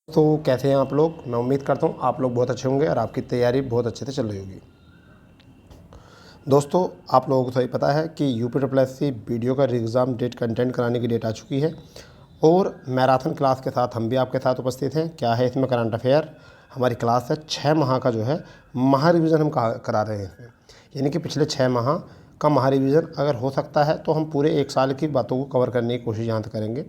तो कैसे हैं आप लोग। मैं उम्मीद करता हूँ आप लोग बहुत अच्छे होंगे और आपकी तैयारी बहुत अच्छे से चल रही होगी। दोस्तों, आप लोगों को सही पता है कि UPSSC वीडियो का एग्ज़ाम डेट कंटेंट कराने की डेट आ चुकी है और मैराथन क्लास के साथ हम भी आपके साथ उपस्थित हैं। क्या है इसमें करंट अफेयर हमारी क्लास है 6 माह का जो है महा रिविज़न हम करा रहे हैं इसमें, यानी कि पिछले 6 माह का महा रिविज़न अगर हो सकता है तो हम पूरे 1 साल की बातों को कवर करने की कोशिश यहाँ से करेंगे।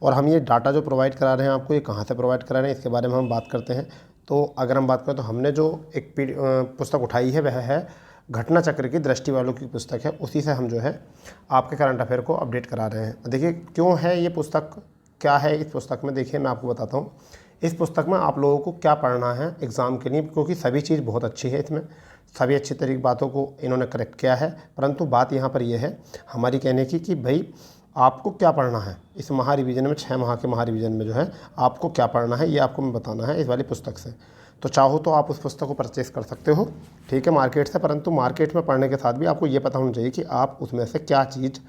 और हम ये डाटा जो प्रोवाइड करा रहे हैं आपको, ये कहाँ से प्रोवाइड करा रहे हैं इसके बारे में हम बात करते हैं। तो अगर हम बात करें तो हमने जो एक पुस्तक उठाई है वह है घटना चक्र की दृष्टि वालों की पुस्तक है। उसी से हम जो है आपके करंट अफेयर को अपडेट करा रहे हैं। देखिए क्यों है ये पुस्तक, क्या है इस पुस्तक में, देखिए मैं आपको बताता हूँ। इस पुस्तक में आप लोगों को क्या पढ़ना है एग्ज़ाम के लिए, क्योंकि सभी चीज़ बहुत अच्छी है इसमें, सभी अच्छी तरीके बातों को इन्होंने करेक्ट किया है। परंतु बात यहाँ पर यह है हमारी कहने की कि भाई आपको क्या पढ़ना है इस महा रिवीजन में, 6 माह के महा रिवीजन में जो है आपको क्या पढ़ना है ये आपको मैं बताना है इस वाली पुस्तक से। तो चाहो तो आप उस पुस्तक को परचेस कर सकते हो, ठीक है, मार्केट से। परंतु मार्केट में पढ़ने के साथ भी आपको ये पता होना चाहिए कि आप उसमें से क्या चीज़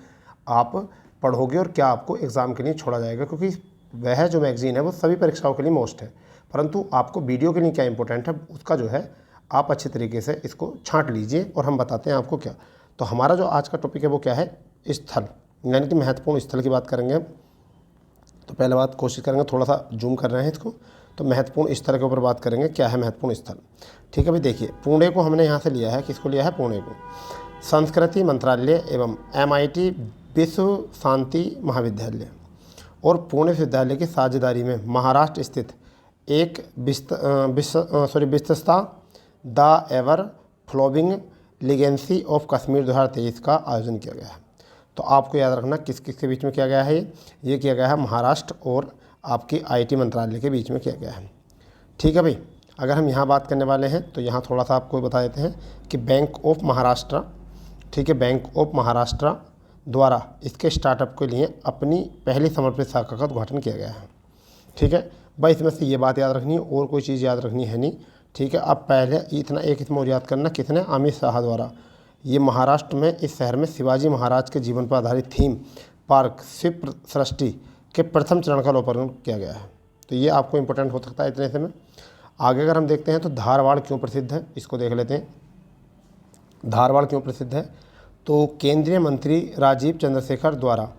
आप पढ़ोगे और क्या आपको एग्ज़ाम के लिए छोड़ा जाएगा, क्योंकि वह जो मैगज़ीन है वो सभी परीक्षाओं के लिए मोस्ट है। परंतु आपको वीडियो के लिए क्या इंपॉर्टेंट है उसका जो है आप अच्छे तरीके से इसको छाँट लीजिए और हम बताते हैं आपको क्या। तो हमारा जो आज का टॉपिक है वो क्या है, स्थल, यानी कि महत्वपूर्ण स्थल की बात करेंगे। तो पहले बात कोशिश करेंगे, थोड़ा सा जूम कर रहे हैं इसको, तो महत्वपूर्ण स्थल के ऊपर बात करेंगे क्या है महत्वपूर्ण स्थल। ठीक है भाई, देखिए पुणे को हमने यहाँ से लिया है, किसको लिया है, पुणे को। संस्कृति मंत्रालय एवं MIT विश्व शांति महाविद्यालय और पुणे विश्वविद्यालय की साझेदारी में महाराष्ट्र स्थित एक विस्तृतता the ever flowing legacy of Kashmir 2023 का आयोजन किया गया है। तो आपको याद रखना किस किस के बीच में किया गया है, ये किया गया है महाराष्ट्र और आपकी IT मंत्रालय के बीच में किया गया है। ठीक है भाई, अगर हम यहाँ बात करने वाले हैं तो यहाँ थोड़ा सा आपको बता देते हैं कि बैंक ऑफ महाराष्ट्र, ठीक है, बैंक ऑफ महाराष्ट्र द्वारा इसके स्टार्टअप के लिए अपनी पहली समर्पित शाखा का उद्घाटन किया गया है। ठीक है भाई, इसमें से ये बात याद रखनी है और कोई चीज़ याद रखनी है नहीं। ठीक है, अब पहले इतना एक इसमें और याद करना, किसने, अमित शाह द्वारा ये महाराष्ट्र में इस शहर में शिवाजी महाराज के जीवन पर आधारित थीम पार्क शिव सृष्टि के प्रथम चरण का लोकार्पण किया गया है। तो ये आपको इंपॉर्टेंट हो सकता है इतने से में। आगे अगर हम देखते हैं तो धारवाड़ क्यों प्रसिद्ध है, इसको देख लेते हैं। धारवाड़ क्यों प्रसिद्ध है, तो केंद्रीय मंत्री राजीव चंद्रशेखर द्वारा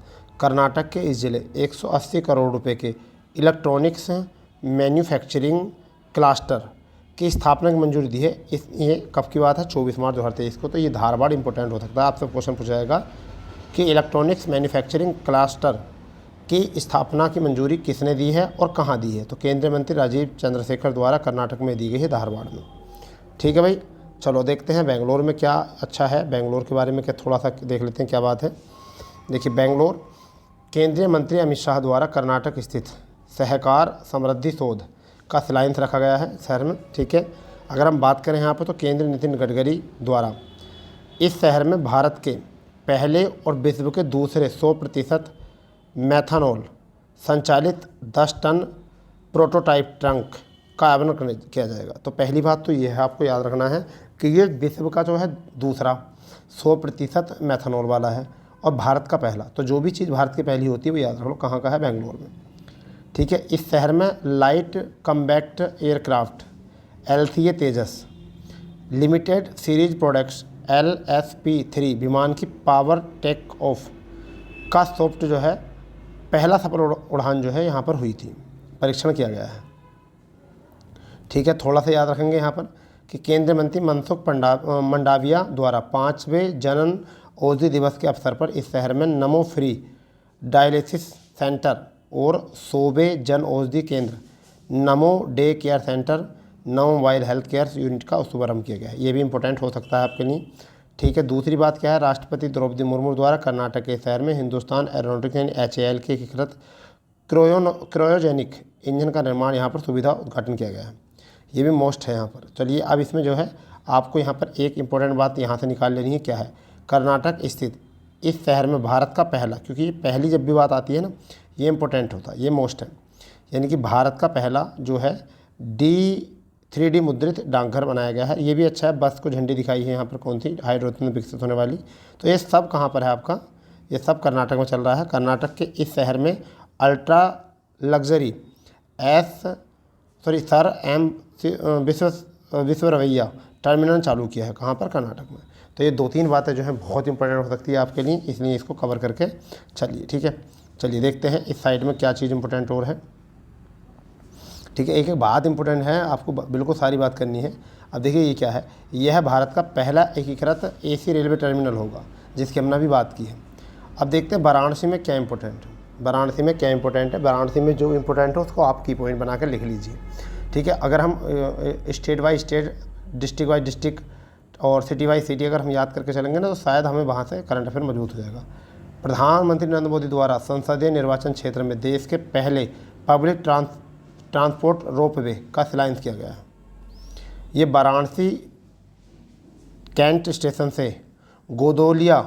कर्नाटक के इस जिले 180 करोड़ रुपए के इलेक्ट्रॉनिक्स मैन्युफैक्चरिंग क्लस्टर की स्थापना की मंजूरी दी है। ये कब की बात है, 24 मार्च 2023 को। तो ये धारवाड़ इंपॉर्टेंट हो सकता है, आपसे क्वेश्चन पूछा जाएगा कि इलेक्ट्रॉनिक्स मैन्युफैक्चरिंग क्लस्टर की स्थापना की मंजूरी किसने दी है और कहाँ दी है। तो केंद्रीय मंत्री राजीव चंद्रशेखर द्वारा कर्नाटक में दी गई है, धारवाड़ में। ठीक है भाई, चलो देखते हैं बेंगलोर में क्या अच्छा है, बेंगलोर के बारे में क्या थोड़ा सा देख लेते हैं क्या बात है। देखिए बेंगलोर केंद्रीय मंत्री अमित शाह द्वारा कर्नाटक स्थित सहकार समृद्धि शोध का शिलान्यास रखा गया है शहर में। ठीक है, अगर हम बात करें यहाँ पर तो केंद्रीय नितिन गडकरी द्वारा इस शहर में भारत के पहले और विश्व के दूसरे 100% मैथनॉल संचालित 10 टन प्रोटोटाइप ट्रंक का आयोजन किया जाएगा। तो पहली बात तो ये है, आपको याद रखना है कि ये विश्व का जो है दूसरा 100% मैथनॉल वाला है और भारत का पहला। तो जो भी चीज़ भारत की पहली होती है वो याद रख लो कहाँ का है, बेंगलोर में। ठीक है, इस शहर में लाइट कम्बैट एयरक्राफ्ट LCA तेजस लिमिटेड सीरीज प्रोडक्ट्स LSP-3 विमान की पावर टेक ऑफ का सॉफ्ट जो है पहला सफल उड़ान जो है यहाँ पर हुई थी, परीक्षण किया गया है। ठीक है, थोड़ा सा याद रखेंगे यहाँ पर कि केंद्रीय मंत्री मनसुख मंडाविया द्वारा 5वें जन औषधि दिवस के अवसर पर इस शहर में नमो फ्री डायलिसिस सेंटर और 100वें जन औषधि केंद्र नमो डे केयर सेंटर, नमो मोबाइल हेल्थ केयर यूनिट का शुभारंभ किया गया है। ये भी इंपॉर्टेंट हो सकता है आपके लिए। ठीक है, दूसरी बात क्या है, राष्ट्रपति द्रौपदी मुर्मू द्वारा कर्नाटक के शहर में हिंदुस्तान एरोनॉटिक्स यानी HAL के एकीकृत क्रायोजेनिक इंजन का निर्माण यहाँ पर सुविधा उद्घाटन किया गया है। ये भी मोस्ट है यहाँ पर। चलिए अब इसमें जो है आपको यहाँ पर एक इम्पॉर्टेंट बात यहाँ से निकाल लेनी है, क्या है, कर्नाटक स्थित इस शहर में भारत का पहला, क्योंकि पहली जब भी बात आती है ना ये इंपॉर्टेंट होता है, ये मोस्ट है, यानी कि भारत का पहला जो है 3D मुद्रित डाकघर बनाया गया है। ये भी अच्छा है, बस को झंडी दिखाई है यहाँ पर, कौन सी, हाइड्रोजन में विकसित होने वाली। तो ये सब कहाँ पर है आपका, ये सब कर्नाटक में चल रहा है। कर्नाटक के इस शहर में ultra luxury Sir M Visvesvaraya terminal चालू किया है, कहाँ पर, कर्नाटक में। तो ये 2-3 बातें जो हैं बहुत इंपॉर्टेंट हो सकती है आपके लिए, इसलिए इसको कवर करके चलिए, ठीक है। चलिए देखते हैं इस साइड में क्या चीज़ इंपॉर्टेंट और है, ठीक है। एक एक बात इंपॉर्टेंट है, आपको बिल्कुल सारी बात करनी है। अब देखिए ये क्या है, यह भारत का पहला एकीकृत एसी रेलवे टर्मिनल होगा, जिसकी हमने अभी बात की है। अब देखते हैं वाराणसी में क्या इंपॉर्टेंट है। वाराणसी में क्या इंपॉर्टेंट है, वाराणसी में जो इंपॉर्टेंट है उसको आप की पॉइंट बना कर लिख लीजिए, ठीक है। अगर हम state wise state, district wise district और सिटी वाइज सिटी अगर हम याद करके चलेंगे ना, तो शायद हमें वहाँ से करंट अफेयर मजबूत हो जाएगा। प्रधानमंत्री नरेंद्र मोदी द्वारा संसदीय निर्वाचन क्षेत्र में देश के पहले पब्लिक ट्रांसपोर्ट रोपवे का शिलान्यास किया गया है। ये वाराणसी कैंट स्टेशन से गोदोलिया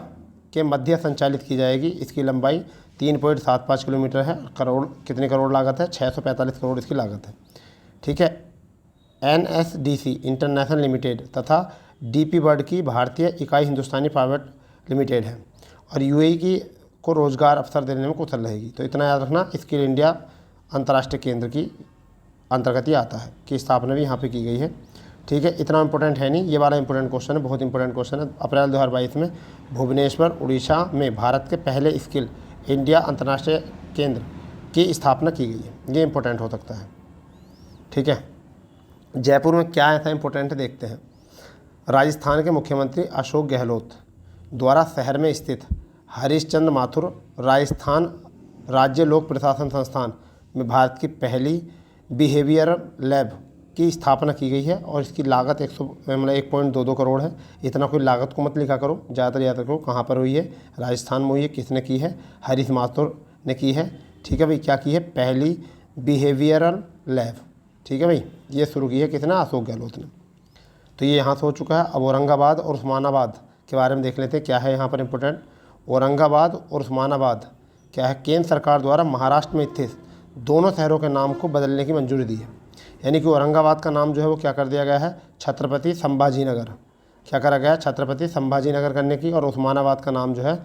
के मध्य संचालित की जाएगी। इसकी लंबाई 3.75 किलोमीटर है। करोड़, कितने करोड़ लागत है, 645 करोड़ इसकी लागत है, ठीक है। NSDC इंटरनेशनल लिमिटेड तथा DP वर्ल्ड की भारतीय इकाई हिंदुस्तानी प्राइवेट लिमिटेड है और UAE को रोजगार अवसर देने में कुशल रहेगी। तो इतना याद रखना, स्किल इंडिया अंतर्राष्ट्रीय केंद्र की अंतर्गत ही आता है, कि स्थापना भी यहाँ पे की गई है, ठीक है। इतना इंपॉर्टेंट है नहीं, ये वाला इंपॉर्टेंट क्वेश्चन है, बहुत इंपॉर्टेंट क्वेश्चन है। अप्रैल 2022 में भुवनेश्वर उड़ीसा में भारत के पहले स्किल इंडिया अंतर्राष्ट्रीय केंद्र की स्थापना की गई है। ये इंपॉर्टेंट हो सकता है, ठीक है। जयपुर में क्या ऐसा इंपॉर्टेंट है देखते हैं। राजस्थान के मुख्यमंत्री अशोक गहलोत द्वारा शहर में स्थित हरीशचंद्र माथुर राजस्थान राज्य लोक प्रशासन संस्थान में भारत की पहली बिहेवियरल लैब की स्थापना की गई है और इसकी लागत 1.22 करोड़ है। इतना कोई लागत को मत लिखा करो, ज़्यादातर याद रखो कहाँ पर हुई है, राजस्थान में हुई है। किसने की है, हरीश माथुर ने की है, ठीक है भाई। क्या की है, पहली बिहेवियरल लैब, ठीक है भाई। ये शुरू की है किसने, अशोक गहलोत ने। तो ये यहाँ से हो चुका है। अब औरंगाबाद और उस्मानाबाद के बारे में देख लेते हैं, क्या है यहाँ पर इंपॉर्टेंट। औरंगाबाद और उस्मानाबाद क्या है, केंद्र सरकार द्वारा महाराष्ट्र में स्थित दोनों शहरों के नाम को बदलने की मंजूरी दी है। यानी कि औरंगाबाद का नाम जो है वो क्या कर दिया गया है, छत्रपति संभाजी नगर, क्या करा गया है, छत्रपति संभाजी नगर करने की। और उस्मानाबाद का नाम जो है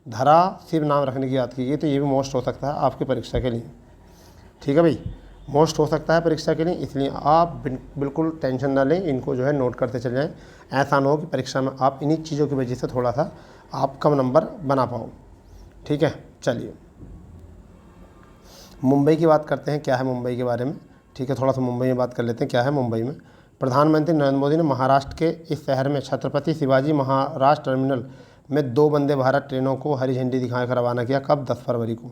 धराशिव नाम रखने की बात की गई। तो ये भी मोस्ट हो सकता है आपकी परीक्षा के लिए, ठीक है भाई, मोस्ट हो सकता है परीक्षा के लिए। इसलिए आप बिल्कुल टेंशन ना लें, इनको जो है नोट करते चले जाएँ। ऐसा ना हो कि परीक्षा में आप इन्हीं चीज़ों की वजह से थोड़ा सा आप कम नंबर बना पाओ, ठीक है। चलिए मुंबई की बात करते हैं, क्या है मुंबई के बारे में, ठीक है। थोड़ा सा मुंबई में बात कर लेते हैं, क्या है मुंबई में। प्रधानमंत्री नरेंद्र मोदी ने महाराष्ट्र के इस शहर में छत्रपति शिवाजी महाराज टर्मिनल में 2 वंदे भारत ट्रेनों को हरी झंडी दिखाकर रवाना किया। कब, 10 फरवरी को,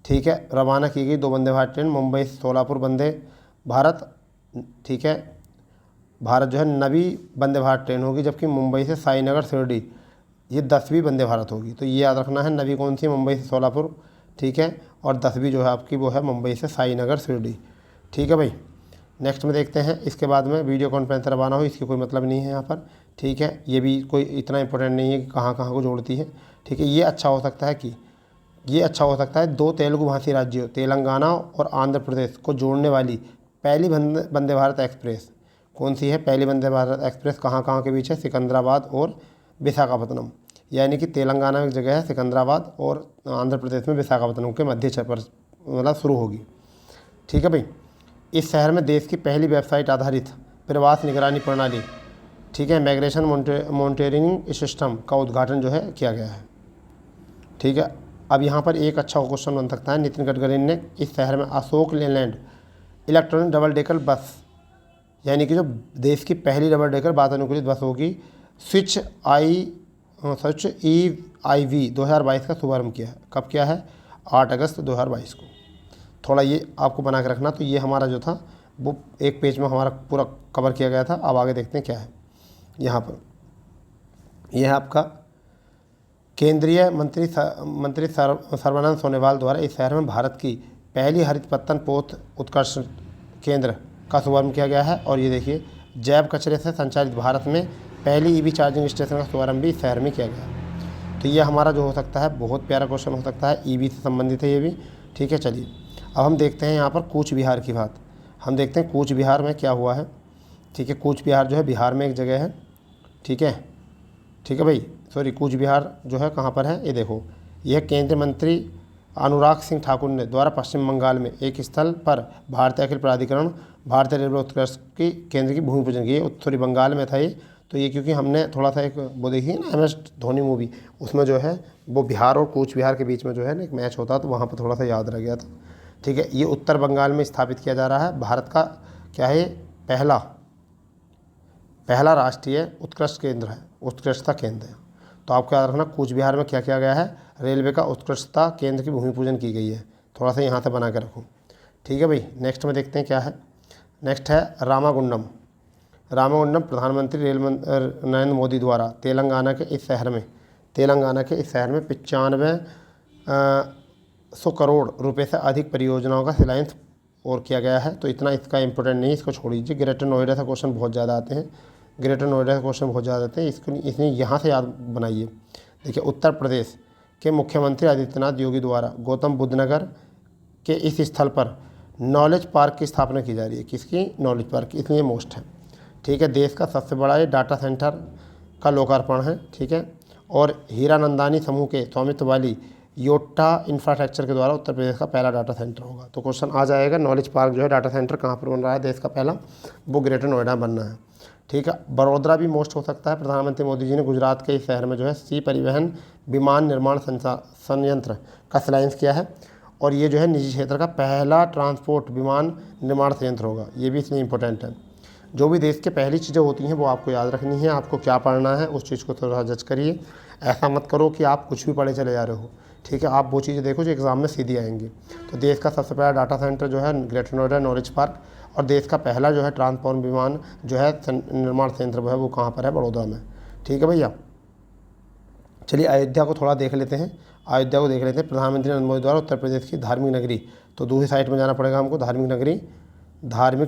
ठीक है। रवाना की गई 2 वंदे भारत ट्रेन, मुंबई से सोलापुर वंदे भारत, ठीक है। भारत जो है 9वीं वंदे भारत ट्रेन होगी, जबकि मुंबई से साईनगर शिरडी ये 10वीं वंदे भारत होगी। तो ये याद रखना है, 9वीं कौन सी, मुंबई से सोलापुर, ठीक है। और 10वीं जो है आपकी वो है मुंबई से साईनगर शिरडी, ठीक है भाई। नेक्स्ट में देखते हैं, इसके बाद में वीडियो कॉन्फ्रेंस रवाना हो, इसकी कोई मतलब नहीं है यहाँ पर, ठीक है। ये भी कोई इतना इंपॉर्टेंट नहीं है कि कहाँ कहाँ को जोड़ती है, ठीक है। ये अच्छा हो सकता है कि ये अच्छा हो सकता है 2 तेलुगु भाषी राज्यों तेलंगाना और आंध्र प्रदेश को जोड़ने वाली पहली वंदे भारत एक्सप्रेस कौन सी है, पहली वंदे भारत एक्सप्रेस कहाँ के बीच है, सिकंदराबाद और विशाखापत्तनम। यानी कि तेलंगाना में एक जगह है सिकंदराबाद और आंध्र प्रदेश में विशाखापत्तनम के मध्य पर मतलब शुरू होगी, ठीक है भाई। इस शहर में देश की पहली वेबसाइट आधारित प्रवास निगरानी प्रणाली, ठीक है, माइग्रेशन मॉनिटरिंग सिस्टम का उद्घाटन जो है किया गया है, ठीक है। अब यहाँ पर एक अच्छा क्वेश्चन बन सकता है, नितिन गडकरी ने इस शहर में Ashok Leyland electronic double decker bus, यानी कि जो देश की पहली डबल डेकर वातानुकूलित बस होगी, स्विच EIV 2022 का शुभारंभ किया है। कब किया है, 8 अगस्त 2022 को। थोड़ा ये आपको बना के रखना। तो ये हमारा जो था वो एक पेज में हमारा पूरा कवर किया गया था। अब आगे देखते हैं क्या है यहाँ पर। यह है आपका केंद्रीय मंत्री सर्बानंद सोनोवाल द्वारा इस शहर में भारत की पहली हरित पत्तन पोत उत्कर्ष केंद्र का शुभारंभ किया गया है। और ये देखिए, जैव कचरे से संचालित भारत में पहली EV चार्जिंग स्टेशन का शुभारंभ भी इस शहर में किया गया। तो ये हमारा जो हो सकता है बहुत प्यारा क्वेश्चन हो सकता है, EV से संबंधित है ये भी, ठीक है। चलिए अब हम देखते हैं यहाँ पर कूच बिहार की बात। हम देखते हैं कूच बिहार में क्या हुआ है, ठीक है। कूच बिहार जो है बिहार में एक जगह है, ठीक है, ठीक है भाई। सॉरी, कूच बिहार जो है कहाँ पर है, ये देखो, यह केंद्रीय मंत्री अनुराग सिंह ठाकुर ने द्वारा पश्चिम बंगाल में एक स्थल पर भारतीय अखिल प्राधिकरण भारतीय रेलवे उत्कृष्ट की केंद्र की भूमि पूजन की। उत्तरी बंगाल में था ये, तो ये क्योंकि हमने थोड़ा सा एक वो देखी ना MS धोनी मूवी, उसमें जो है वो बिहार और कूच बिहार के बीच में जो है ना एक मैच होता, तो वहाँ पर थोड़ा सा याद रह गया था। ठीक है, ये उत्तर बंगाल में स्थापित किया जा रहा है। भारत का क्या है, पहला राष्ट्रीय उत्कृष्ट केंद्र है, उत्कृष्टता केंद्र है। तो आपको याद रखना कूच बिहार में क्या किया गया है, रेलवे का उत्कृष्टता केंद्र की भूमि पूजन की गई है। थोड़ा सा यहाँ से बना के रखो। ठीक है भाई, नेक्स्ट में देखते हैं क्या है। नेक्स्ट है रामागुंडम। रामागुंडम प्रधानमंत्री नरेंद्र मोदी द्वारा तेलंगाना के इस शहर में 95,100 करोड़ रुपए से अधिक परियोजनाओं का शिलान्यास और किया गया है। तो इतना इसका इंपॉर्टेंट नहीं, इसको छोड़ दीजिए। ग्रेटर नोएडा से क्वेश्चन बहुत ज़्यादा आते हैं, इसको इसने यहाँ से याद बनाइए। देखिए, उत्तर प्रदेश के मुख्यमंत्री आदित्यनाथ योगी द्वारा गौतम बुद्ध नगर के इस स्थल पर नॉलेज पार्क की स्थापना की जा रही है। किसकी? नॉलेज पार्क की, इसलिए मोस्ट है। ठीक है, देश का सबसे बड़ा ये डाटा सेंटर का लोकार्पण है। ठीक है, और हीरानंदानी समूह के स्वामित्व वाली योटा इंफ्रास्ट्रक्चर के द्वारा उत्तर प्रदेश का पहला डाटा सेंटर होगा। तो क्वेश्चन आ जाएगा, नॉलेज पार्क जो है डाटा सेंटर कहाँ पर बन रहा है देश का पहला, वो ग्रेटर नोएडा बनना है। ठीक है, बड़ोदरा भी मोस्ट हो सकता है। प्रधानमंत्री मोदी जी ने गुजरात के इस शहर में जो है सी परिवहन विमान निर्माण संयंत्र का शिलान्यास किया है, और ये जो है निजी क्षेत्र का पहला ट्रांसपोर्ट विमान निर्माण संयंत्र होगा। ये भी इसलिए इंपॉर्टेंट है। जो भी देश के पहली चीज़ें होती हैं वो आपको याद रखनी है। आपको क्या पढ़ना है उस चीज़ को थोड़ा जज करिए। ऐसा मत करो कि आप कुछ भी पढ़े चले जा रहे हो। ठीक है, आप वो चीज़ें देखो जो एग्ज़ाम में सीधी आएंगी। तो देश का सबसे पहला डाटा सेंटर जो है ग्रेटर नोएडा नॉलेज पार्क, और देश का पहला जो है ट्रांसपोर्ट विमान जो है निर्माण संयंत्र वो है वो कहाँ पर है? बड़ौदा में। ठीक है भैया, चलिए अयोध्या को थोड़ा देख लेते हैं। प्रधानमंत्री नरेंद्र मोदी द्वारा उत्तर प्रदेश की धार्मिक नगरी, तो दूसरी साइड में जाना पड़ेगा हमको। धार्मिक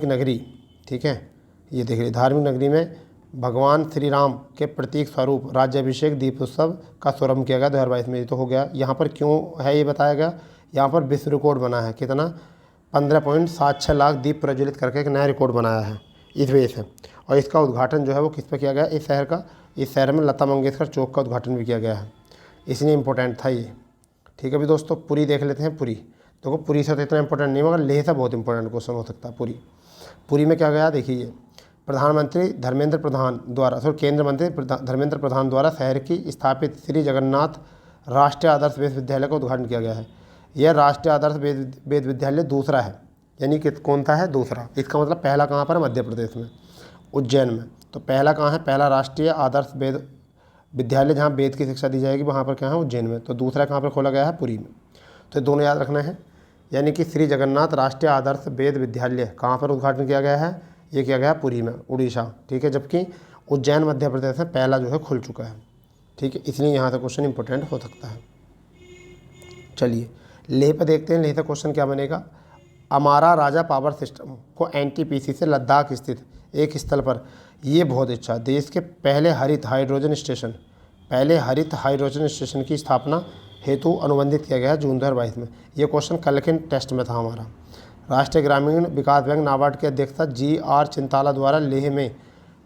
नगरी, ठीक है, ये देख लीजिए। धार्मिक नगरी में भगवान श्री राम के प्रतीक स्वरूप राज्याभिषेक दीप उत्सव का शुभारंभ किया गया 2022 में। ये तो हो गया। यहाँ पर क्यों है ये बताया गया। यहाँ पर विश्व रिकॉर्ड बना है, कितना? 15.76 लाख दीप प्रज्वलित करके एक नया रिकॉर्ड बनाया है इस वजह से। और इसका उद्घाटन जो है वो किस पे किया गया? इस शहर में लता मंगेशकर चौक का उद्घाटन भी किया गया है, इसलिए इम्पोर्टेंट था ये। ठीक है भी दोस्तों, पुरी देख लेते हैं। पुरी देखो, पुरी से तो इतना इंपॉर्टेंट नहीं मगर लेह से बहुत इंपॉर्टेंट क्वेश्चन हो सकता है। पुरी में क्या गया देखिए। केंद्र मंत्री धर्मेंद्र प्रधान द्वारा शहर की स्थापित श्री जगन्नाथ राष्ट्रीय आदर्श वेद विद्यालय का उद्घाटन किया गया है। यह राष्ट्रीय आदर्श वेद विद्यालय दूसरा है, यानी कि कौन सा है? दूसरा। इसका मतलब पहला कहाँ पर है? मध्य प्रदेश में, उज्जैन में। तो पहला कहाँ है? पहला राष्ट्रीय आदर्श वेद विद्यालय जहाँ वेद की शिक्षा दी जाएगी वहाँ पर क्या है? उज्जैन में। तो दूसरा कहाँ पर खोला गया है? पुरी में। तो दोनों याद रखना है। यानी कि श्री जगन्नाथ राष्ट्रीय आदर्श वेद विद्यालय कहाँ पर उद्घाटन किया गया है? ये किया गया पुरी में, उड़ीसा। ठीक है, जबकि उज्जैन मध्य प्रदेश में पहला जो है खुल चुका है। ठीक है, इसलिए यहाँ से क्वेश्चन इंपॉर्टेंट हो सकता है। चलिए लेह पर देखते हैं। लेह से क्वेश्चन क्या बनेगा। अमारा राजा पावर सिस्टम को NTPC से लद्दाख स्थित एक स्थल पर, ये बहुत अच्छा, देश के पहले हरित हाइड्रोजन स्टेशन की स्थापना हेतु अनुबंधित किया गया है जून 2022 में। ये क्वेश्चन कल के टेस्ट में था हमारा। राष्ट्रीय ग्रामीण विकास बैंक नाबार्ड के अध्यक्ष GR चिंताला द्वारा लेह में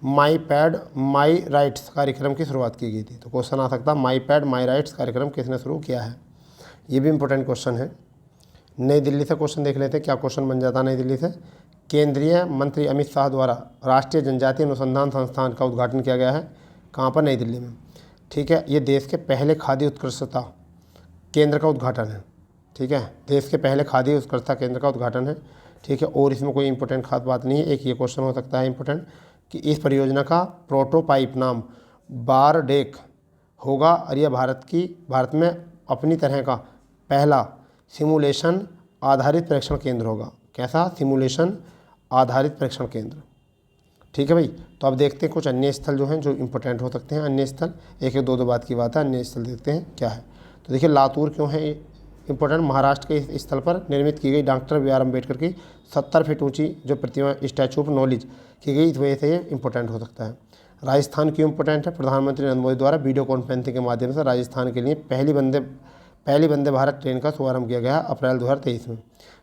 माई पैड माई राइट्स कार्यक्रम की शुरुआत की गई थी। तो क्वेश्चन आ सकता है माई पैड माई राइट्स कार्यक्रम किसने शुरू किया है? ये भी इंपॉर्टेंट क्वेश्चन है। नई दिल्ली से क्वेश्चन देख लेते हैं, क्या क्वेश्चन बन जाता है नई दिल्ली से। केंद्रीय मंत्री अमित शाह द्वारा राष्ट्रीय जनजातीय अनुसंधान संस्थान का उद्घाटन किया गया है। कहाँ पर? नई दिल्ली में। ठीक है, ये देश के पहले खाद्य उत्कृष्टता केंद्र का उद्घाटन है। ठीक है, देश के पहले खाद्य उत्कृष्टता केंद्र का उद्घाटन है। ठीक है, और इसमें कोई इंपॉर्टेंट खास बात नहीं है। एक ये क्वेश्चन हो सकता है इंपॉर्टेंट कि इस परियोजना का प्रोटोटाइप नाम बारडेक होगा, और यह भारत में अपनी तरह का पहला सिमुलेशन आधारित परीक्षण केंद्र होगा। कैसा? सिमुलेशन आधारित परीक्षण केंद्र। ठीक है भाई, तो अब देखते हैं कुछ अन्य स्थल जो हैं जो इंपॉर्टेंट हो सकते हैं। अन्य स्थल एक दो बात की बात है। अन्य स्थल देखते हैं क्या है। तो देखिए लातूर क्यों है इंपॉर्टेंट। महाराष्ट्र के इस स्थल पर निर्मित की गई डॉक्टर BR अम्बेडकर की 70 फीट ऊंची जो प्रतिमा स्टैचू ऑफ नॉलेज की गई, इस वजह से ये इंपॉर्टेंट हो सकता है। राजस्थान क्यों इंपॉर्टेंट है? प्रधानमंत्री नरेंद्र मोदी द्वारा वीडियो कॉन्फ्रेंसिंग के माध्यम से राजस्थान के लिए पहली वंदे भारत ट्रेन का शुभारंभ किया गया अप्रैल 2023 में।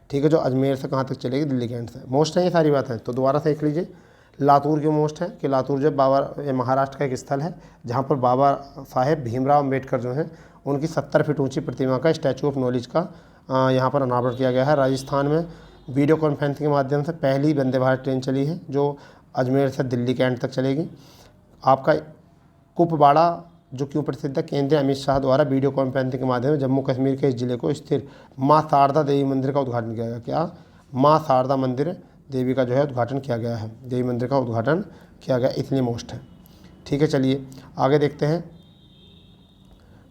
ठीक है, जो अजमेर से कहाँ तक चलेगी? दिल्ली के एंड से। मोस्ट है ये सारी बातें, तो दोबारा से देख लीजिए। लातूर की मोस्ट है कि लातूर जो ये महाराष्ट्र का एक स्थल है जहाँ पर बाबा साहेब भीमराव अम्बेडकर जो हैं उनकी 70 फीट ऊंची प्रतिमा का स्टैचू ऑफ नॉलेज का यहाँ पर अनावरण किया गया है। राजस्थान में वीडियो कॉन्फ्रेंसिंग के माध्यम से पहली वंदे भारत ट्रेन चली है जो अजमेर से दिल्ली के एंड तक चलेगी। आपका कुपवाड़ा जो क्यों प्रसिद्ध है, केंद्रीय अमित शाह द्वारा वीडियो कॉन्फ्रेंसिंग के माध्यम से जम्मू कश्मीर के इस जिले को स्थिर माँ शारदा देवी मंदिर का उद्घाटन किया गया। क्या? माँ शारदा मंदिर देवी का जो है उद्घाटन किया गया है, देवी मंदिर का उद्घाटन किया गया, इसलिए मोस्ट है। ठीक है, चलिए आगे देखते हैं।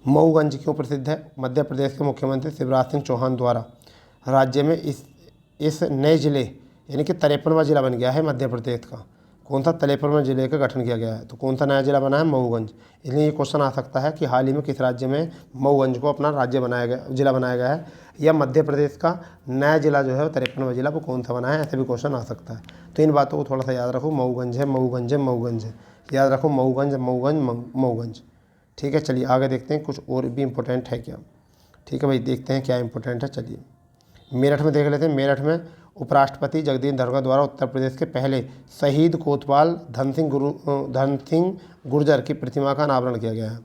मऊगंज क्यों प्रसिद्ध है? मध्य प्रदेश के मुख्यमंत्री शिवराज सिंह चौहान द्वारा राज्य में इस नए जिले यानी कि 53वां जिला बन गया है मध्य प्रदेश का। कौन सा? 53वें जिले का गठन किया गया है। तो कौन सा नया जिला बना है? मऊगंज। इसलिए ये क्वेश्चन आ सकता है कि हाल ही में किस राज्य में मऊगंज को अपना जिला बनाया गया है, या मध्य प्रदेश का नया जिला जो है 53वां जिला वो कौन सा बना है, ऐसे भी क्वेश्चन आ सकता है। तो इन बातों को थोड़ा सा याद रखो। मऊगंज है, मऊगंज है, मऊगंज है, याद रखो। मऊगंज, मऊगंज, मऊगंज। ठीक है, चलिए आगे देखते हैं कुछ और भी इम्पोर्टेंट है क्या। ठीक है भाई, देखते हैं क्या इंपॉर्टेंट है। चलिए मेरठ में देख लेते हैं। मेरठ में उपराष्ट्रपति जगदीप धनखड़ द्वारा उत्तर प्रदेश के पहले शहीद कोतवाल धन सिंह गुर्जर की प्रतिमा का अनावरण किया गया है।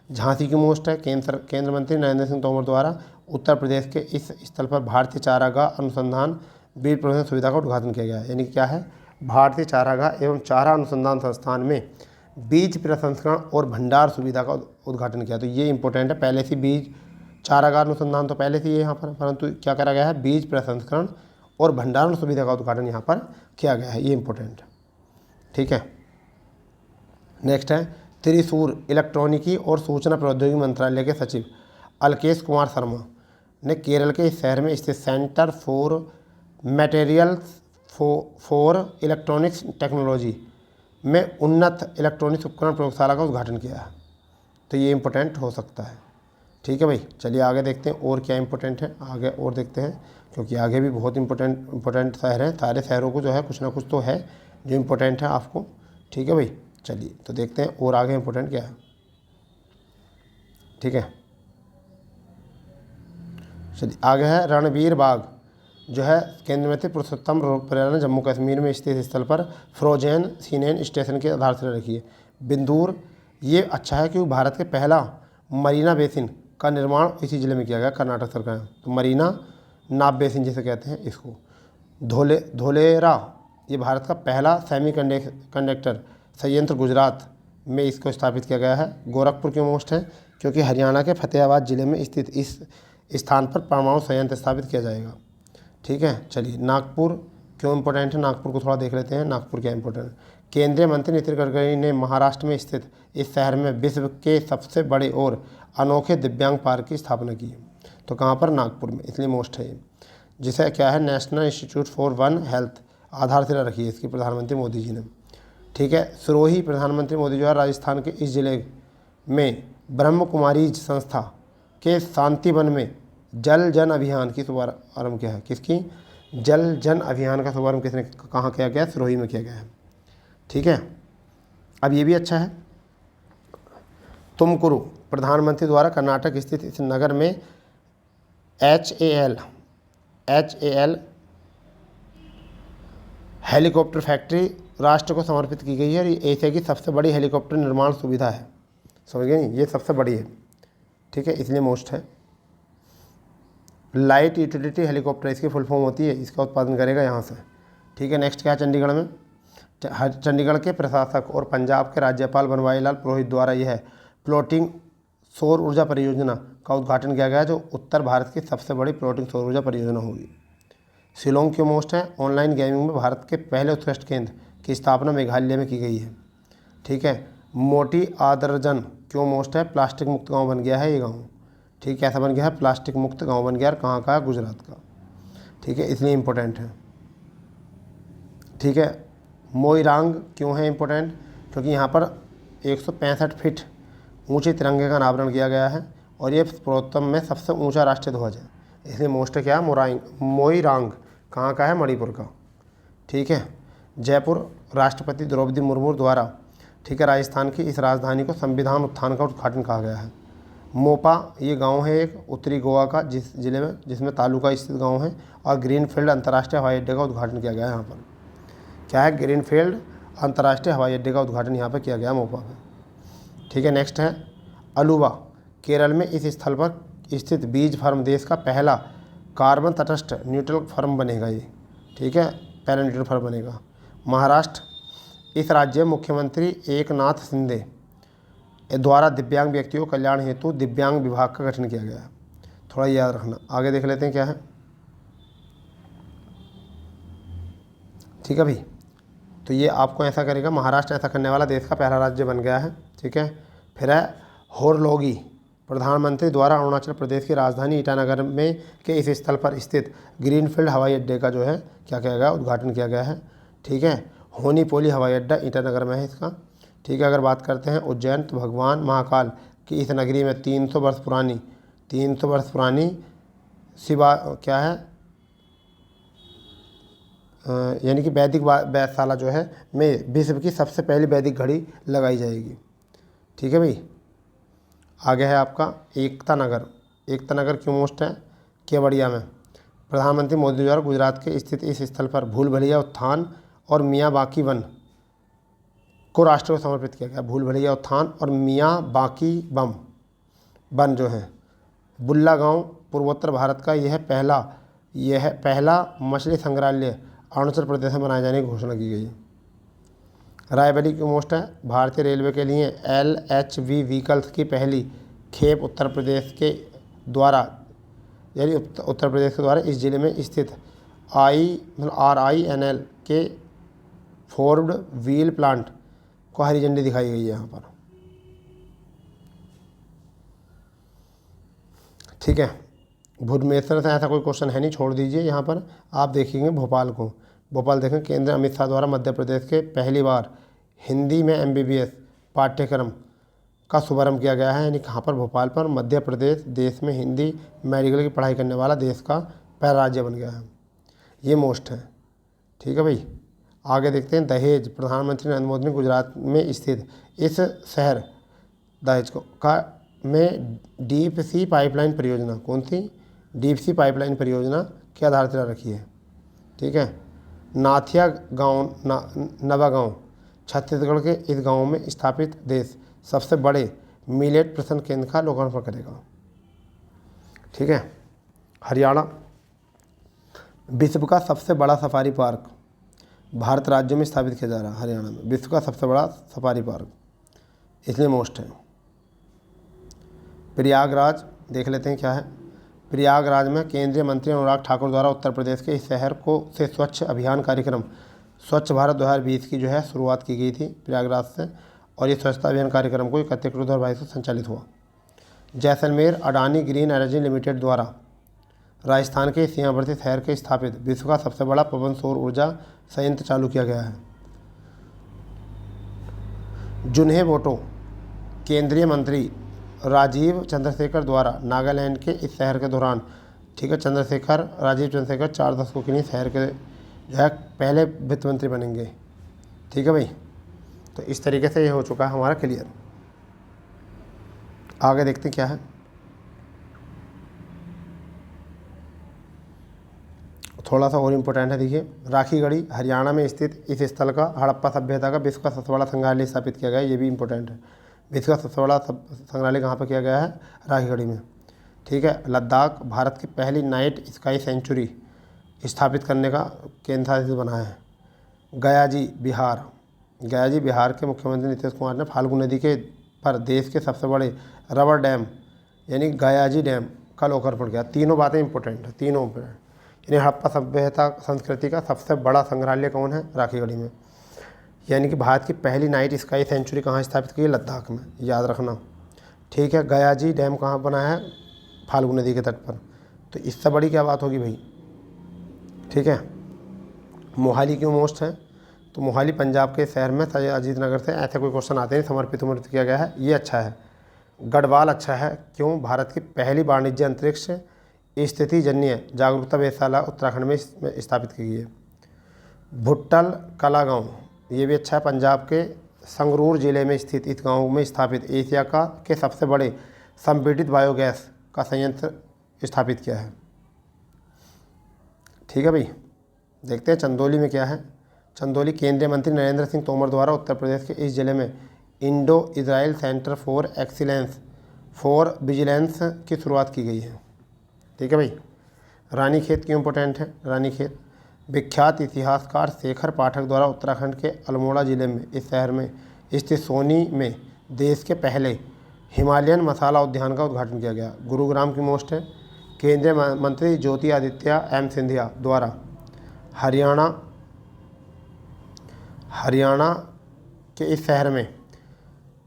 झांसी की मोस्ट है। केंद्र मंत्री नरेंद्र सिंह तोमर द्वारा उत्तर प्रदेश के इस स्थल पर भारतीय चारागाह अनुसंधान बीज प्रबंधन सुविधा का उद्घाटन किया गया है। यानी कि क्या है? भारतीय चारागाह एवं चारा अनुसंधान संस्थान में बीज प्रसंस्करण और भंडार सुविधा का उद्घाटन किया। तो ये इंपॉर्टेंट है। पहले से बीज चारागाह अनुसंधान तो पहले से ही यहाँ पर, परंतु क्या करा गया है? बीज प्रसंस्करण और भंडारण सुविधा का उद्घाटन यहाँ पर किया गया है। ये इंपॉर्टेंट है। ठीक है, नेक्स्ट है त्रिशूर। इलेक्ट्रॉनिकी और सूचना प्रौद्योगिकी मंत्रालय के सचिव अलकेश कुमार शर्मा ने केरल के इस शहर में स्थित centre for materials for electronics technology में उन्नत इलेक्ट्रॉनिक्स उपकरण प्रयोगशाला का उद्घाटन किया है। तो ये इंपॉर्टेंट हो सकता है। ठीक है भाई, चलिए आगे देखते हैं और क्या इंपॉर्टेंट है। आगे और देखते हैं, क्योंकि आगे भी बहुत इंपॉर्टेंट शहर हैं। सारे शहरों को जो है कुछ ना कुछ तो है जो इंपॉर्टेंट है आपको। ठीक है भाई, चलिए तो देखते हैं और आगे इंपॉर्टेंट क्या है। ठीक है, चलिए आगे है रणवीर बाग जो है केंद्र मंत्री पुरुषोत्तम रुपाला ने जम्मू कश्मीर में स्थित स्थल पर फ्रोजेन सीनेन स्टेशन की आधारशिला रखी है। बिंदूर ये अच्छा है क्योंकि भारत के पहला मरीना बेसिन का निर्माण इसी जिले में किया गया, कर्नाटक सरकार। तो मरीना नाब बेसिन जिसे कहते हैं इसको। धोलेरा ये भारत का पहला सेमी कंडक्टर संयंत्र गुजरात में इसको स्थापित किया गया है। गोरखपुर क्यों मोस्ट है? क्योंकि हरियाणा के फतेहाबाद जिले में स्थित इस स्थान पर परमाणु संयंत्र स्थापित किया जाएगा। ठीक है, चलिए नागपुर क्यों इंपॉर्टेंट है? नागपुर को थोड़ा देख लेते हैं। नागपुर क्या इंपॉर्टेंट है? केंद्रीय मंत्री नितिन गडकरी ने महाराष्ट्र में स्थित इस शहर में विश्व के सबसे बड़े और अनोखे दिव्यांग पार्क की स्थापना की है। तो कहाँ पर? नागपुर में, इसलिए मोस्ट है। जिसे क्या है? National institute for one health आधारशिला रखी है इसकी प्रधानमंत्री मोदी जी ने। ठीक है, सिरोही प्रधानमंत्री मोदी जो है राजस्थान के इस जिले में ब्रह्म कुमारीज संस्था के शांति वन में जल जन अभियान की शुभारंभ किया है। किसकी? जल जन अभियान का शुभारंभ किसने कहाँ किया गया? सिरोही में किया गया है। ठीक है, अब ये भी अच्छा है। तुमकुरु प्रधानमंत्री द्वारा कर्नाटक स्थित इस नगर में HAL हेलीकॉप्टर फैक्ट्री राष्ट्र को समर्पित की गई है और ये एशिया की सबसे बड़ी हेलीकॉप्टर निर्माण सुविधा है। समझ गए नहीं? ये सबसे बड़ी है। ठीक है, इसलिए मोस्ट है। लाइट यूटिलिटी हेलीकॉप्टर इसकी फुल फॉर्म होती है, इसका उत्पादन करेगा यहाँ से। ठीक है, नेक्स्ट क्या है? चंडीगढ़ में चंडीगढ़ के प्रशासक और पंजाब के राज्यपाल बनवारी लाल पुरोहित द्वारा यह फ्लोटिंग सौर ऊर्जा परियोजना का उद्घाटन किया गया जो उत्तर भारत की सबसे बड़ी फ्लोटिंग सौर ऊर्जा परियोजना होगी। शिलोंग क्यों मोस्ट है? ऑनलाइन गेमिंग में भारत के पहले उत्कृष्ट केंद्र की स्थापना मेघालय में की गई है। ठीक है, मोटी आदरजन क्यों मोस्ट है? प्लास्टिक मुक्त गांव बन गया है ये गांव। ठीक है, ऐसा बन गया है, प्लास्टिक मुक्त गांव बन गया है। कहाँ का? गुजरात का। ठीक है, इसलिए इम्पोर्टेंट है। ठीक है, मोइरांग क्यों है इम्पोर्टेंट? क्योंकि यहाँ पर 165 फीट ऊंचे तिरंगे का अनावरण किया गया है और ये पूर्वोत्तर में सबसे ऊंचा राष्ट्रीय ध्वज है, इसलिए मोस्ट क्या है? मोइरांग। कहाँ का है? मणिपुर का। ठीक है, जयपुर राष्ट्रपति द्रौपदी मुर्मू द्वारा ठीक है राजस्थान की इस राजधानी को संविधान उत्थान का उद्घाटन कहा गया है। मोपा ये गांव है एक उत्तरी गोवा का जिस जिले में जिसमें तालुका स्थित गांव है और ग्रीनफील्ड अंतर्राष्ट्रीय हवाई अड्डे का उद्घाटन किया गया है। यहाँ पर क्या है? ग्रीनफील्ड अंतर्राष्ट्रीय हवाई अड्डे का उद्घाटन यहाँ पर किया गया मोपा में। ठीक है, नेक्स्ट है अलुवा, केरल में इस स्थल पर स्थित बीज फार्म देश का पहला कार्बन तटस्थ न्यूट्रल फार्म बनेगा ये। ठीक है, पहला न्यूट्रल फार्म बनेगा। महाराष्ट्र, इस राज्य में मुख्यमंत्री एकनाथ शिंदे द्वारा दिव्यांग व्यक्तियों के कल्याण हेतु दिव्यांग विभाग का गठन किया गया है। थोड़ा याद रखना। आगे देख लेते हैं क्या है। ठीक है भाई, तो ये आपको ऐसा करेगा, महाराष्ट्र ऐसा करने वाला देश का पहला राज्य बन गया है। ठीक है, फिर है होरलोगी, प्रधानमंत्री द्वारा अरुणाचल प्रदेश की राजधानी ईटानगर में के इस स्थल पर स्थित ग्रीनफील्ड हवाई अड्डे का जो है क्या किया गया, उद्घाटन किया गया है। ठीक है, होनी पोली हवाई अड्डा ईटानगर में है इसका। ठीक है, अगर बात करते हैं उज्जैन, तो भगवान महाकाल की इस नगरी में 300 वर्ष पुरानी शिवा क्या है, यानी कि वैदिक वैधशाला जो है में विश्व की सबसे पहली वैदिक घड़ी लगाई जाएगी। ठीक है भाई, आगे है आपका एकता नगर क्यों मोस्ट है, केवड़िया में। प्रधानमंत्री मोदी द्वारा गुजरात के स्थित इस स्थल पर भूल भुलैया उत्थान और मियाँ बाकी वन को राष्ट्र को समर्पित किया गया। भूल भुलैया उत्थान और मियाँ बाकी वन जो है बुल्ला गांव पूर्वोत्तर भारत का यह पहला मछली संग्रहालय अरुणाचल प्रदेश में बनाए जाने की घोषणा की गई है। रायबरेली की मोस्ट है, भारतीय रेलवे के लिए LHV व्हीकल्स की पहली खेप उत्तर प्रदेश के द्वारा इस जिले में स्थित RINL के फोर्ड व्हील प्लांट को हरी झंडी दिखाई गई है यहाँ पर। ठीक है, भुवनेश्वर से ऐसा कोई क्वेश्चन है नहीं, छोड़ दीजिए। यहाँ पर आप देखेंगे भोपाल देखें, केंद्र अमित शाह द्वारा मध्य प्रदेश के पहली बार हिंदी में MBBS पाठ्यक्रम का शुभारंभ किया गया है। यानी कहाँ पर, भोपाल पर। मध्य प्रदेश देश में हिंदी मेडिकल की पढ़ाई करने वाला देश का पहला राज्य बन गया है। ये मोस्ट है। ठीक है भाई, आगे देखते हैं दहेज। प्रधानमंत्री नरेंद्र मोदी ने गुजरात में स्थित इस शहर दहेज में डीप सी पाइपलाइन परियोजना, कौन सी, डीप सी पाइपलाइन परियोजना के आधारशिला रखी है। ठीक है, नाथिया गांव नवागांव छत्तीसगढ़ के इस गांव में स्थापित देश सबसे बड़े मिलेट प्रशन केंद्र का लोकार्पण करेगा। ठीक है, हरियाणा, विश्व का सबसे बड़ा सफारी पार्क भारत राज्य में स्थापित किया जा रहा है। हरियाणा में विश्व का सबसे बड़ा सफारी पार्क, इसलिए मोस्ट है। प्रयागराज देख लेते हैं क्या है। प्रयागराज में केंद्रीय मंत्री अनुराग ठाकुर द्वारा उत्तर प्रदेश के इस शहर से स्वच्छ अभियान कार्यक्रम स्वच्छ भारत 2020 की जो है शुरुआत की गई थी प्रयागराज से, और ये स्वच्छता अभियान कार्यक्रम को 31 अक्टूबर 2022 को संचालित हुआ। Jaisalmer, Adani green energy limited द्वारा राजस्थान के सीमावर्ती शहर के स्थापित विश्व का सबसे बड़ा पवन सौर ऊर्जा संयंत्र चालू किया गया है। जुन्हे बोटो, केंद्रीय मंत्री राजीव चंद्रशेखर द्वारा नागालैंड के इस शहर के दौरान, ठीक है, राजीव चंद्रशेखर 4 दशकों के लिए शहर के जो है पहले वित्त मंत्री बनेंगे। ठीक है भाई, तो इस तरीके से ये हो चुका है हमारा क्लियर। आगे देखते हैं क्या है। थोड़ा सा और इम्पोर्टेंट है, देखिए राखी गढ़ी, हरियाणा में स्थित इस स्थल का हड़प्पा सभ्यता का विश्व का सबसे बड़ा संग्रहालय स्थापित किया गया है। ये भी इम्पोर्टेंट है। विश्व का सबसे बड़ा संग्रहालय कहाँ पर किया गया है, राखी गढ़ी में। ठीक है, लद्दाख भारत की पहली नाइट स्काई सेंचुरी स्थापित करने का केंद्र शासित बना है। गयाजी, बिहार के मुख्यमंत्री नीतीश कुमार ने फाल्गु नदी के पर देश के सबसे बड़े रबर डैम यानी गयाजी डैम का लोकार्पण किया। तीनों बातें इंपॉर्टेंट है, तीनों पे। यानी हड़प्पा सभ्यता संस्कृति का सबसे बड़ा संग्रहालय कौन है, राखी गढ़ी में। यानी कि भारत की पहली नाइट स्काई सेंचुरी कहाँ स्थापित की है, लद्दाख में, याद रखना। ठीक है, गयाजी डैम कहाँ बना है, फाल्गु नदी के तट पर। तो इससे बड़ी क्या बात होगी भाई। ठीक है, मोहाली क्यों मोस्ट है, तो मोहाली पंजाब के शहर में अजीत नगर से ऐसे कोई क्वेश्चन आते हैं, समर्पित किया गया है, ये अच्छा है। गढ़वाल अच्छा है, क्यों, भारत की पहली वाणिज्य अंतरिक्ष स्थिति जन्य जागरूकता वेधशाला उत्तराखंड में स्थापित की गई है। भुट्टल कला गाँव, ये भी अच्छा है, पंजाब के संगरूर जिले में स्थित इस गाँव में स्थापित एशिया के सबसे बड़े संपीड़ित बायोगैस का संयंत्र स्थापित किया है। ठीक है भाई, देखते हैं चंदौली में क्या है। चंदौली केंद्रीय मंत्री नरेंद्र सिंह तोमर द्वारा उत्तर प्रदेश के इस जिले में Indo Israel centre for excellence for vigilance की शुरुआत की गई है। ठीक है भाई। रानीखेत क्यों इम्पोर्टेंट है? रानीखेत विख्यात इतिहासकार शेखर पाठक द्वारा उत्तराखंड के अल्मोड़ा जिले में इस शहर में स्थित सोनी में देश के पहले हिमालयन मसाला उद्यान का उद्घाटन किया गया। गुरुग्राम की मोस्ट है केंद्रीय मंत्री ज्योतिरादित्य एम सिंधिया द्वारा हरियाणा के इस शहर में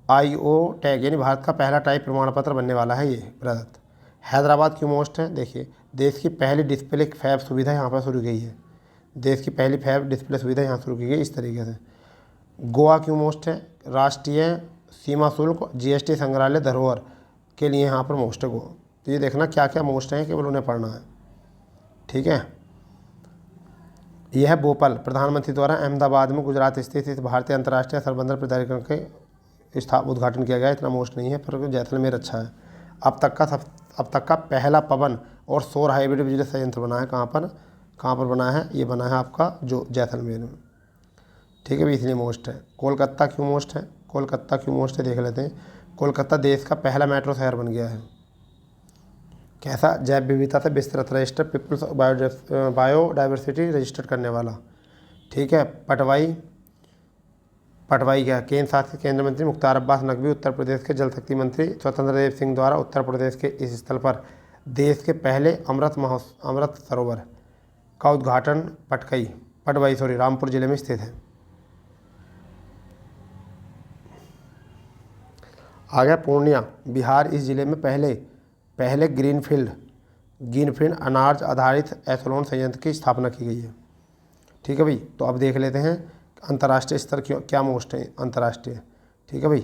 IO टैग यानी भारत का पहला टाइप प्रमाण पत्र बनने वाला है ये प्रदत्त। हैदराबाद की मोस्ट है, देखिए देश की पहली डिस्प्ले फैब सुविधा यहाँ पर शुरू की गई है। देश की पहली फैब डिस्प्ले सुविधा यहाँ शुरू की गई इस तरीके से। गोवा की मोस्ट है, राष्ट्रीय सीमा शुल्क GST संग्रहालय धरोहर के लिए यहाँ पर मोस्ट है गोवा। तो ये देखना क्या क्या मोस्ट हैं, केवल उन्हें पढ़ना है। ठीक है। यह है भोपाल प्रधानमंत्री द्वारा अहमदाबाद में गुजरात स्थित इस भारतीय अंतर्राष्ट्रीय सरबंदर प्राधिकरण के उद्घाटन किया गया। इतना मोस्ट नहीं है, पर जैसलमेर अच्छा है। अब तक का पहला पवन और सौर हाइब्रिड बिजली संयंत्र बना है। कहाँ पर बना है? ये बना है आपका जो जैसलमेर में। ठीक है भी, इसलिए मोस्ट है। कोलकाता क्यों मोस्ट है? कोलकाता क्यों मोस्ट है देख लेते हैं। कोलकाता देश का पहला मेट्रो शहर बन गया है। कैसा? जैव विविधता से विस्तृत रजिस्टर पीपल्स बायोडाइवर्सिटी रजिस्टर्ड करने वाला। ठीक है। पटवाई क्या? केंद्र शासित केंद्र मंत्री मुख्तार अब्बास नकवी उत्तर प्रदेश के जल शक्ति मंत्री स्वतंत्र देव सिंह द्वारा उत्तर प्रदेश के इस स्थल पर देश के पहले अमृत सरोवर का उद्घाटन पटवाई रामपुर जिले में स्थित है। आ गया पूर्णिया बिहार। इस जिले में पहले ग्रीनफील्ड अनाज आधारित एथेनॉल संयंत्र की स्थापना की गई है। ठीक है भाई। तो अब देख लेते हैं अंतर्राष्ट्रीय स्तर क्या मोस्ट है अंतर्राष्ट्रीय। ठीक है भाई।